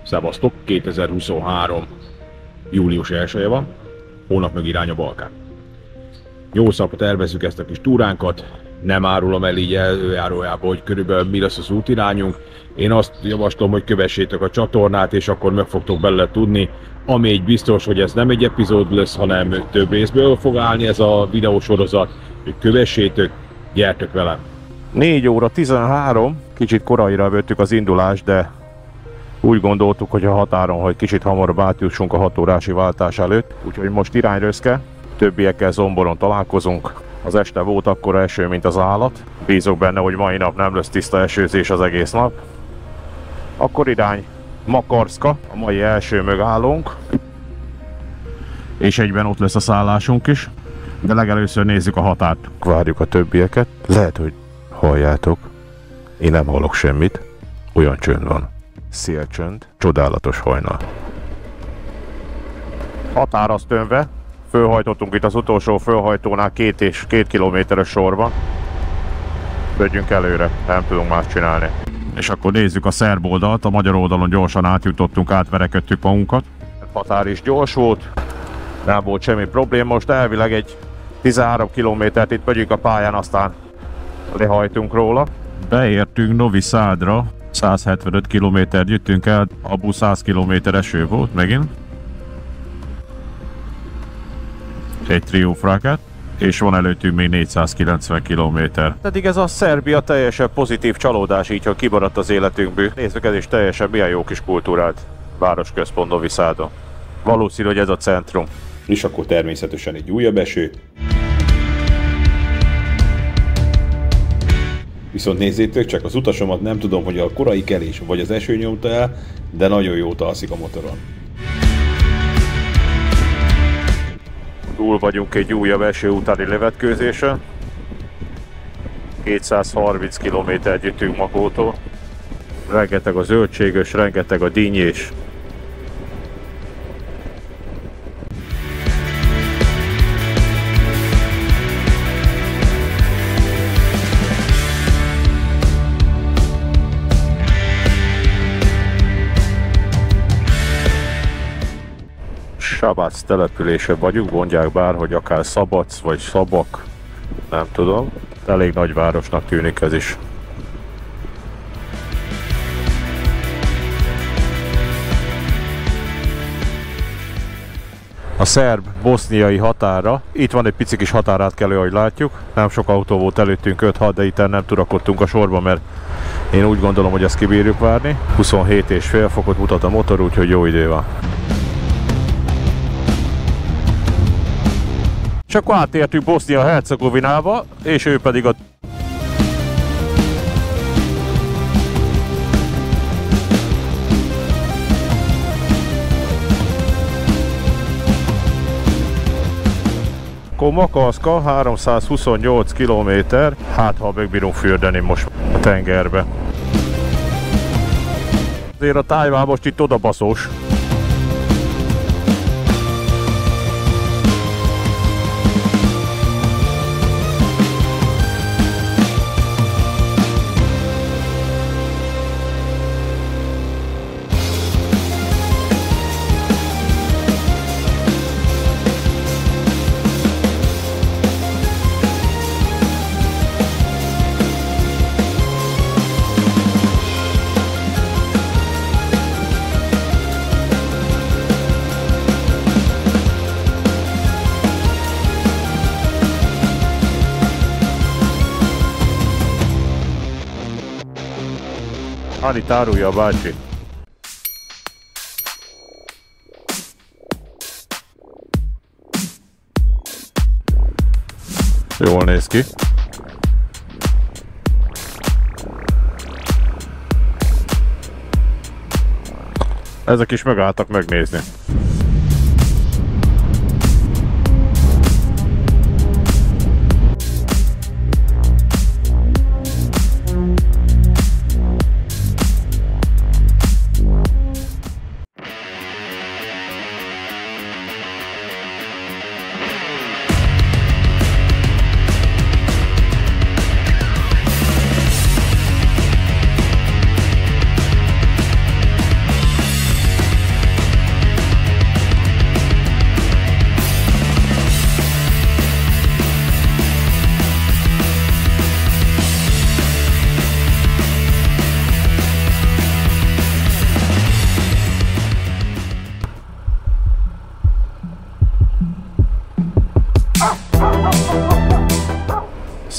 Szevasztok, 2023. július 1-e van, hónap meg irány a Balkán. 8 napra tervezzük ezt a kis túránkat, nem árulom el így előjárójában, hogy körülbelül mi lesz az útirányunk. Én azt javaslom, hogy kövessétek a csatornát, és akkor meg fogtok belőle tudni. Ami egy biztos, hogy ez nem egy epizód lesz, hanem több részből fog állni ez a videósorozat. Hogy kövessétek, gyertek velem! 4 óra 13, kicsit koraira vettük az indulást, de úgy gondoltuk, hogy a határon, hogy kicsit hamarabb átjussunk a 6 órási váltás előtt. Úgyhogy most irányrözke, többiekkel Zomboron találkozunk. Az este volt akkora eső, mint az állat. Bízok benne, hogy mai nap nem lesz tiszta esőzés az egész nap. Akkor irány Makarszka, a mai első megállónk. És egyben ott lesz a szállásunk is. De legelőször nézzük a határt. Várjuk a többieket. Lehet, hogy halljátok. Én nem hallok semmit. Olyan csönd van. Szélcsönd, csodálatos hajnal. Határ az tönve. Fölhajtottunk itt az utolsó fölhajtónál 2 kilométeres sorban. Vegyünk előre, nem tudunk más csinálni. És akkor nézzük a szerb oldalt, a magyar oldalon gyorsan átjutottunk, átverekedtük magunkat. A határ is gyors volt, nem volt semmi probléma, most elvileg egy 13 kilométert itt megyünk a pályán, aztán lehajtunk róla. Beértünk Novi Sadra, 175 kilométert jöttünk el, abból 100 kilométer eső volt megint. Egy triumfráket, és van előttünk még 490 km. Eddig ez a Szerbia teljesen pozitív csalódás, így hogy kimaradt az életünkből. Nézzük, ez is teljesen milyen jó kis kultúrált városközpont Novi Sad. Valószínű, hogy ez a centrum. És akkor természetesen egy újabb eső. Viszont nézzétek csak, az utasomat nem tudom, hogy a korai kelés vagy az eső nyomta el, de nagyon jót alszik a motoron. Túl vagyunk egy újabb eső utáni levetkőzésen. 230 km gyűjtünk Makótól. Rengeteg a zöldséges, rengeteg a dinnyés. Sabac települése vagyunk, mondják bár, hogy akár Szabac vagy Szabak, nem tudom. Elég nagy városnak tűnik ez is. A szerb-boszniai határa, itt van egy pici kis határátkelő, ahogy látjuk. Nem sok autó volt előttünk, 5-6, de itt nem turakodtunk a sorba, mert én úgy gondolom, hogy ezt kibírjuk várni. 27,5 fokot mutat a motor, úgyhogy jó idő van. És akkor átértünk Bosznia-Hercegovinába, és ő pedig a... Akkor Makarszka, 328 km, hát ha megbírunk fürdeni most a tengerbe. Azért a tájván most itt odabaszós. Annyit árulja a bácsi. Jól néz ki. Ezek is megálltak megnézni.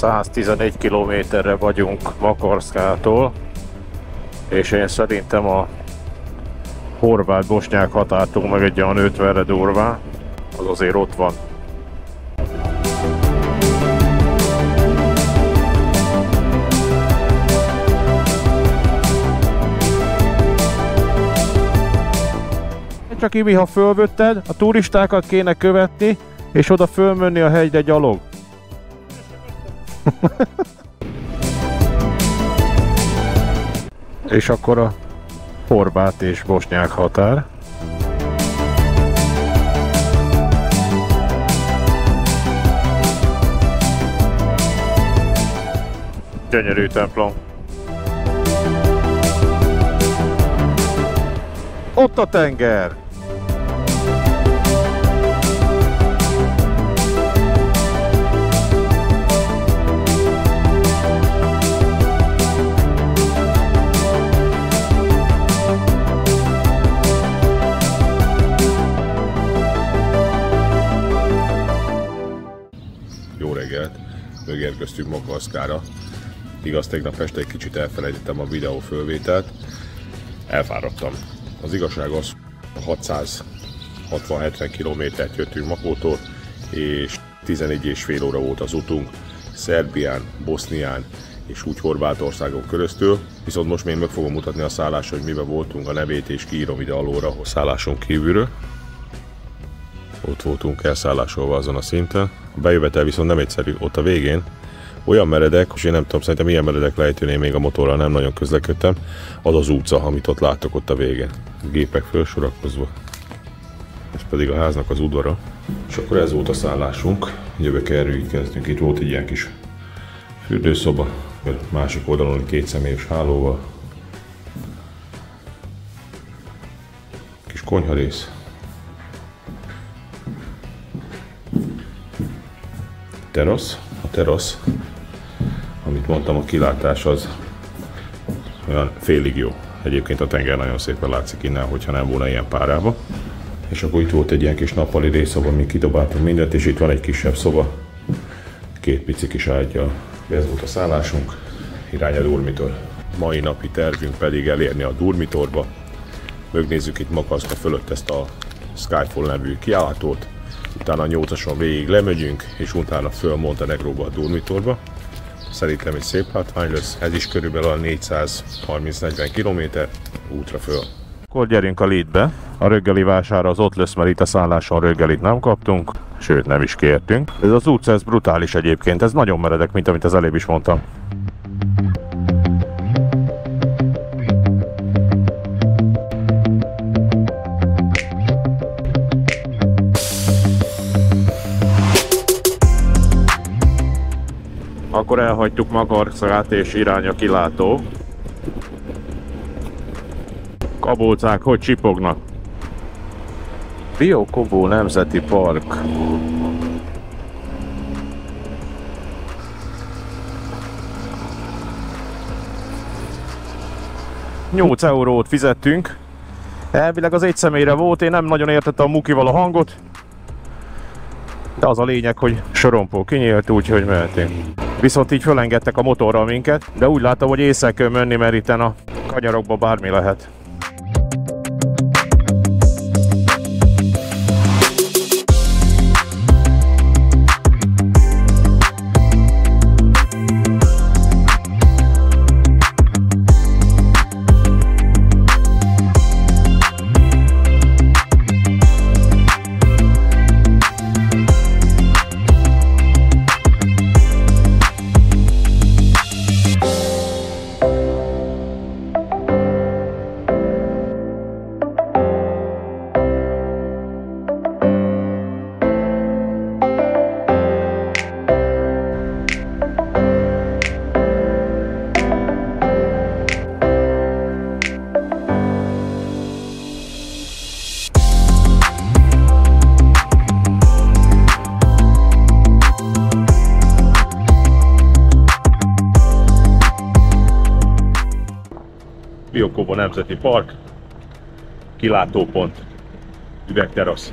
111 kilométerre vagyunk Makarszkától, és én szerintem a horvát-bosnyák határtól meg egy olyan 50-re durván, az azért ott van. Csak Imi, ha fölvötted, a turistákat kéne követni, és oda fölmenni a hegyre gyalog. És akkor a horvát és bosnyák határ. Gyönyörű templom. Ott a tenger! Jó reggelt! Megérkeztünk Makarszkára. Igaz, tegnap este egy kicsit elfelejtettem a videó fölvételt. Elfáradtam. Az igazság az, 660-70 kilométert jöttünk Makótól, és 11,5 óra volt az utunk Szerbián, Bosznián és úgy Horvátországon keresztül. Viszont most még meg fogom mutatni a szállást, hogy miben voltunk, a nevét, és kiírom ide alóra a szálláson kívülről. Ott voltunk elszállásolva azon a szinten. A bejövetel viszont nem egyszerű, ott a végén olyan meredek, és én nem tudom, szerintem ilyen meredek lejtőnél még a motorral nem nagyon közlekedtem, az az utca, amit ott láttok ott a végén. A gépek fölsorakozva. Ez pedig a háznak az udvara. És akkor ez volt a szállásunk. Jövök erről így kezdünk. Itt volt egy ilyen kis fürdőszoba, másik oldalon egy kétszemélyes hálóval. Kis konyharész. Terasz. A terasz, amit mondtam, a kilátás az olyan félig jó. Egyébként a tenger nagyon szépen látszik innen, hogyha nem volna ilyen párába. És akkor itt volt egy ilyen kis nappali részszoba, ami kidobáltunk mindent, és itt van egy kisebb szoba, két pici kis ágyjal. Ez volt a szállásunk, irány a Durmitor. Mai napi tervünk pedig elérni a Durmitorba. Megnézzük itt Makarszka fölött ezt a Skyfall nevű kiállatót. Utána a 8-ason végig lemegyünk, és utána föl Montenegróba, a Durmitorba. Szerintem egy szép látvány lesz, ez is körülbelül 430-40 km útra föl. Akkor gyerünk a Lidbe. A reggeli vásár az ott lesz, mert itt a szálláson reggelit nem kaptunk, sőt nem is kértünk. Ez az utca, ez brutális egyébként, ez nagyon meredek, mint amit az előbb is mondtam. Akkor elhagytuk Makarszkát és irány a kilátó. Kabócák hogy csipognak? Biokobó Nemzeti Park. €8 eurót fizettünk. Elvileg az egy személyre volt, én nem nagyon értettem a Mukival a hangot. De az a lényeg, hogy sorompó kinyílt, úgyhogy mehetünk. Viszont így fölengedtek a motorral minket, de úgy láttam, hogy észre kell menni, mert itten a kanyarokban bármi lehet. Biokobó Nemzeti Park, kilátópont, üvegterasz.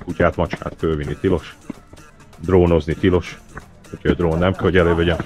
Kutyát, macskát fölvinni tilos. Drónozni tilos, úgyhogy a drón nem kell, hogy elővegyem.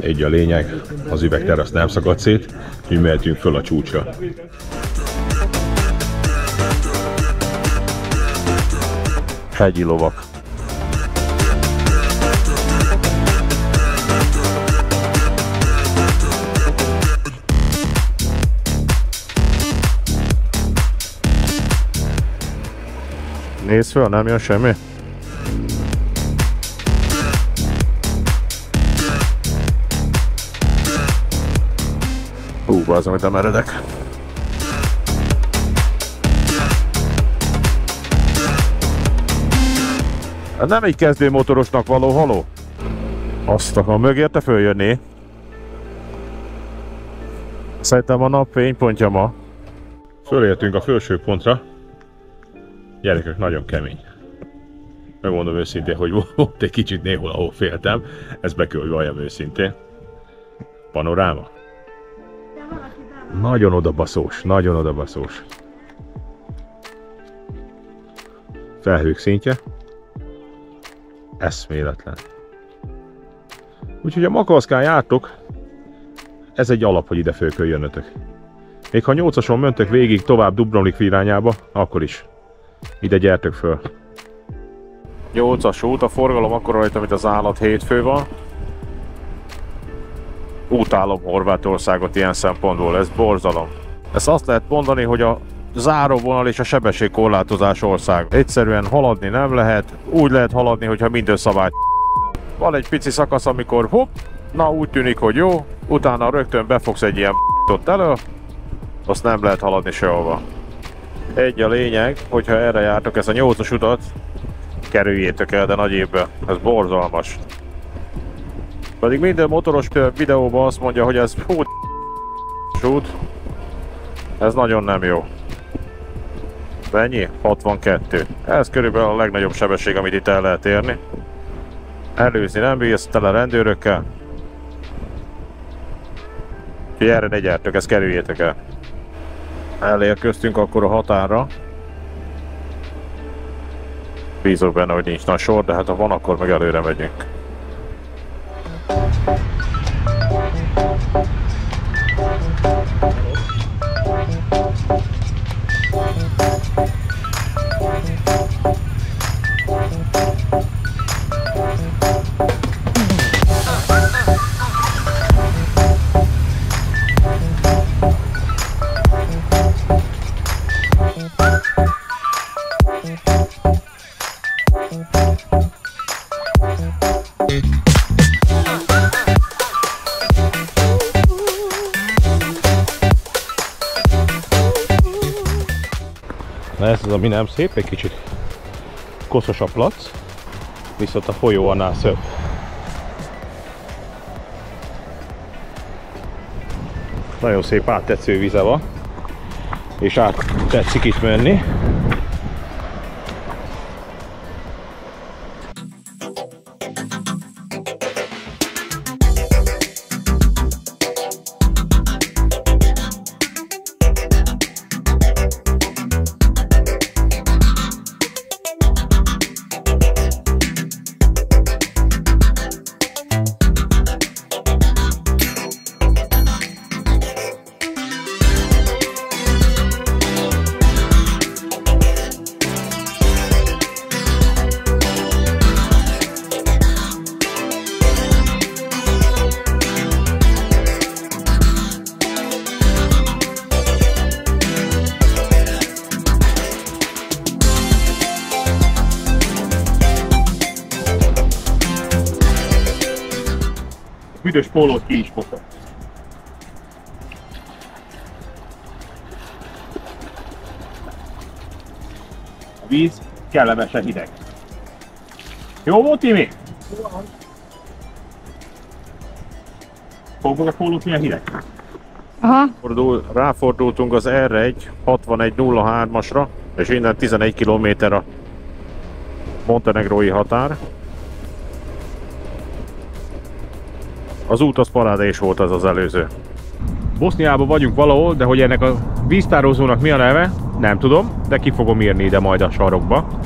Így a lényeg, az üvegterasz nem szakadt szét, úgy mehetünk föl a csúcsra. Hegyi lovak. Nézd föl, nem jön semmi? Az, amit nem eredek. Nem egy kezdő motorosnak való haló? Azt akarom, mögérte följönni. Szerintem a napfénypontja ma. Fölértünk a felső pontra. Gyerekek, nagyon kemény. Megmondom őszintén, hogy volt egy kicsit néhol, ahol féltem. Ezt be kell, hogy valljam őszintén. Panoráma. Nagyon odabaszós, nagyon odabaszós. Felhők szintje. Eszméletlen. Úgyhogy a Makavaszkán jártok, ez egy alap, hogy ide föl kell jönnötök. Még ha 8-ason mentek végig tovább Dubrovnik irányába, akkor is. Ide gyertök föl. 8-as út, a forgalom akkor rajta, mint az állat hétfő van. Utálom Horvátországot ilyen szempontból, ez borzalom. Ezt azt lehet mondani, hogy a záróvonal és a sebességkorlátozás ország. Egyszerűen haladni nem lehet, úgy lehet haladni, hogyha minden szabály. Van egy pici szakasz, amikor hopp, na úgy tűnik, hogy jó, utána rögtön befogsz egy ilyen ott elő, azt nem lehet haladni sehova. Egy a lényeg, hogyha erre jártok, ezt a 8-as utat, kerüljétek el, de nagy évben, ez borzalmas. Pedig minden motoros videóban azt mondja, hogy ez út, ez nagyon nem jó. Mennyi? 62. Ez körülbelül a legnagyobb sebesség, amit itt el lehet érni. Előzni nem bírsz, tele rendőrökkel. Úgyhogy erre ne gyertök, ezt kerüljétek el. Elérkeztünk akkor a határra. Bízok benne, hogy nincs nagy sor, de hát ha van, akkor meg előre megyünk. Na ez az, ami nem szép, egy kicsit koszos a plac, viszont a folyó annál szebb. Nagyon szép áttetsző vize van, és át tetszik itt menni. Büdös pólót ki is fogok. A víz kellemesen hideg. Jó volt, Timi? Fogok a pólót, milyen hideg? Aha. Ráfordultunk az R1 6103-asra, és innen 11 km a montenegrói határ. Az út az parádés volt az előző. Boszniában vagyunk valahol, de hogy ennek a víztározónak mi a neve, nem tudom, de ki fogom írni ide majd a sarokba.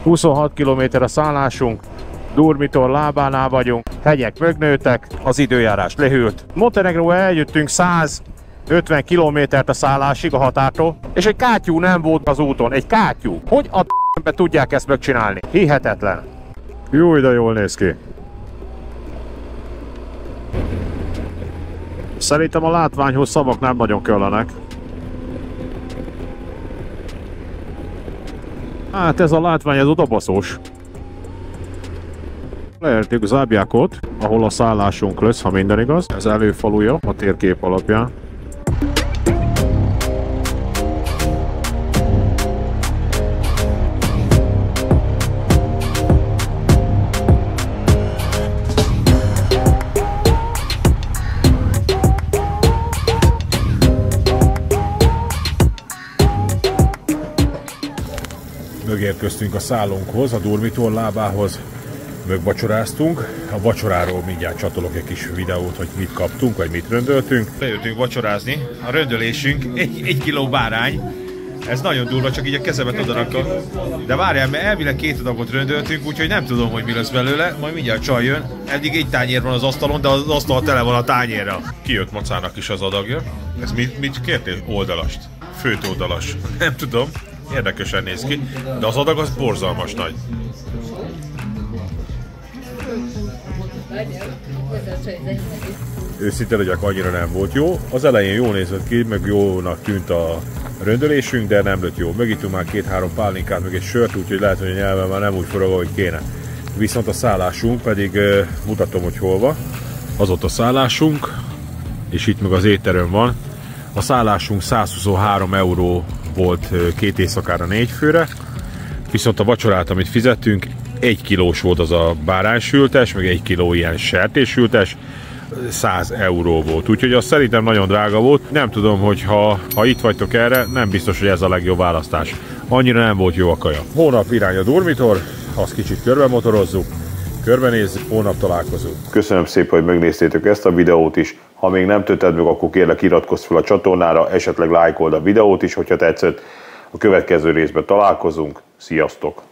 ...26 km a szállásunk, Durmitor lábánál vagyunk, hegyek megnőttek, az időjárás lehűlt. Montenegróval eljöttünk 150 km a szállásig a határtól, és egy kátyú nem volt az úton, egy kátyú. Hogy a be tudják ezt megcsinálni? Hihetetlen. Jó, de jól néz ki. Szerintem a látványhoz szavak nem nagyon kellenek. Hát ez a látvány, ez odabaszós. Leértük Zábjákot, ahol a szállásunk lesz, ha minden igaz. Ez előfaluja a térkép alapján. Megérkeztünk a szállónkhoz, a Durmitor lábához, megvacsoráztunk. A vacsoráról mindjárt csatolok egy kis videót, hogy mit kaptunk, vagy mit röndöltünk. Lejöttünk vacsorázni, a röndölésünk egy kiló bárány. Ez nagyon durva, csak így a kezemet odarakva. De várjál, mert elvileg 2 adagot röndöltünk, úgyhogy nem tudom, hogy mi lesz belőle. Majd mindjárt csaj jön. Eddig egy tányér van az asztalon, de az asztal tele van a tányérra. Kijött macának is az adagja. Ez mit kértél? Oldalast. Főt oldalas. Nem tudom. Érdekesen néz ki, de az adag az borzalmas nagy. Őszintén legyek, annyira nem volt jó. Az elején jól nézett ki, meg jónak tűnt a röndölésünk, de nem lett jó. Megittunk már 2-3 pálinkát, meg egy sört, úgyhogy lehet, hogy a nyelven már nem úgy forog, ahogy kéne. Viszont a szállásunk pedig mutatom, hogy hol van. Az ott a szállásunk, és itt meg az étterem van. A szállásunk 123 euró volt 2 éjszakára 4 főre, viszont a vacsorát, amit fizettünk, 1 kilós volt az a báránysültes, meg 1 kiló ilyen sertéssültes, 100 euró volt, úgyhogy az szerintem nagyon drága volt. Nem tudom, hogy ha itt vagytok erre, nem biztos, hogy ez a legjobb választás. Annyira nem volt jó a kaja. Holnap irány a Durmitor, azt kicsit körbemotorozzuk, körbenézzük, holnap találkozunk. Köszönöm szépen, hogy megnéztétek ezt a videót is. Ha még nem tetted meg, akkor kérlek iratkozz fel a csatornára, esetleg lájkold a videót is, hogyha tetszett. A következő részben találkozunk. Sziasztok!